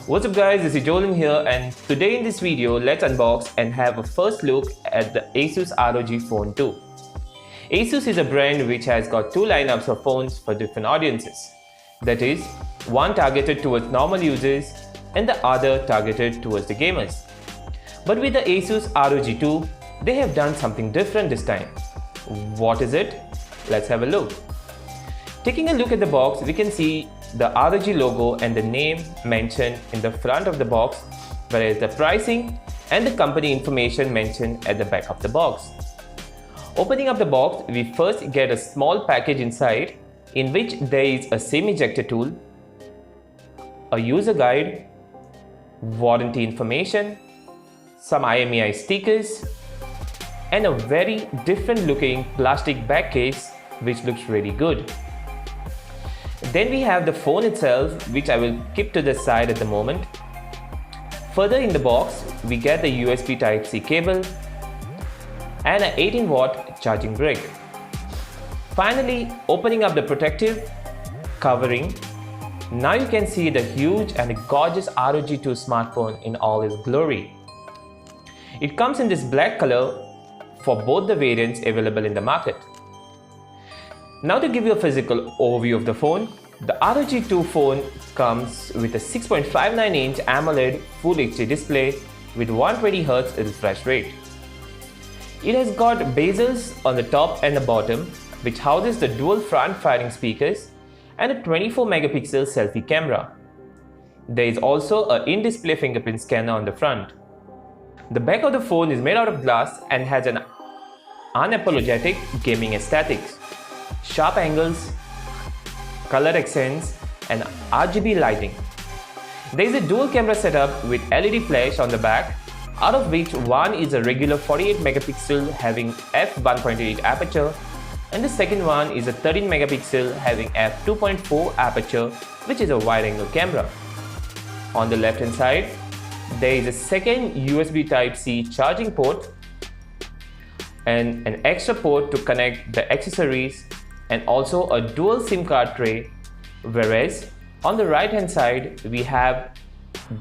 What's up guys, this is Jolim here, and today in this video let's unbox and have a first look at the Asus ROG Phone 2. Asus is a brand which has got two lineups of phones for different audiences. That is, one targeted towards normal users and the other targeted towards the gamers. But with the Asus ROG 2, they have done something different this time. What is it? Let's have a look. Taking a look at the box, we can see the ROG logo and the name mentioned in the front of the box, whereas the pricing and the company information mentioned at the back of the box. Opening up the box, we first get a small package inside in which there is a SIM ejector tool, a user guide, warranty information, some IMEI stickers, and a very different looking plastic back case which looks really good. Then we have the phone itself, which I will keep to the side at the moment. Further in the box, we get the USB Type-C cable and an 18-watt charging brick. Finally, opening up the protective covering, now you can see the huge and gorgeous ROG 2 smartphone in all its glory. It comes in this black color for both the variants available in the market. Now to give you a physical overview of the phone, the ROG 2 phone comes with a 6.59-inch AMOLED Full HD display with 120Hz refresh rate. It has got bezels on the top and the bottom, which houses the dual front-firing speakers and a 24-megapixel selfie camera. There is also an in-display fingerprint scanner on the front. The back of the phone is made out of glass and has an unapologetic gaming aesthetics. Sharp angles, color accents, and RGB lighting. There is a dual camera setup with LED flash on the back, out of which one is a regular 48 megapixel having f1.8 aperture, and the second one is a 13 megapixel having f2.4 aperture, which is a wide angle camera. On the left hand side, there is a second USB Type-C charging port and an extra port to connect the accessories, and also a dual SIM card tray, whereas on the right hand side we have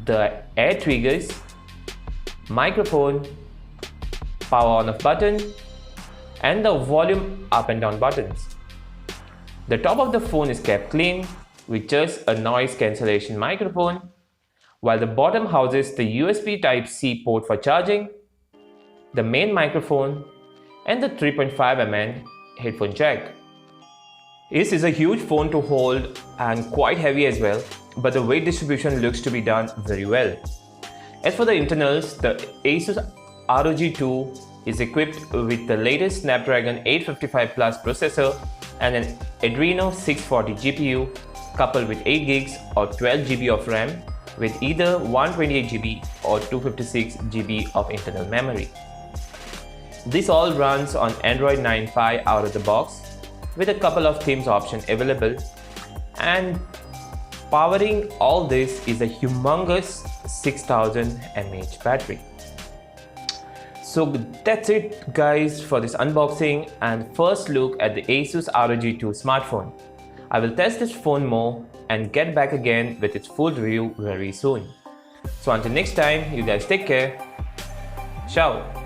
the air triggers, microphone, power on off button, and the volume up and down buttons. The top of the phone is kept clean with just a noise cancellation microphone, while the bottom houses the USB Type-C port for charging, the main microphone, and the 3.5mm headphone jack. This is a huge phone to hold and quite heavy as well, but the weight distribution looks to be done very well. As for the internals, the Asus ROG 2 is equipped with the latest Snapdragon 855 Plus processor and an Adreno 640 GPU coupled with 8GB or 12GB of RAM with either 128GB or 256GB of internal memory. This all runs on Android 9 Pie out of the box with a couple of themes options available, and powering all this is a humongous 6000 mAh battery. So that's it guys for this unboxing and first look at the Asus ROG 2 smartphone. I will test this phone more and get back again with its full review very soon. So until next time, you guys take care. Ciao.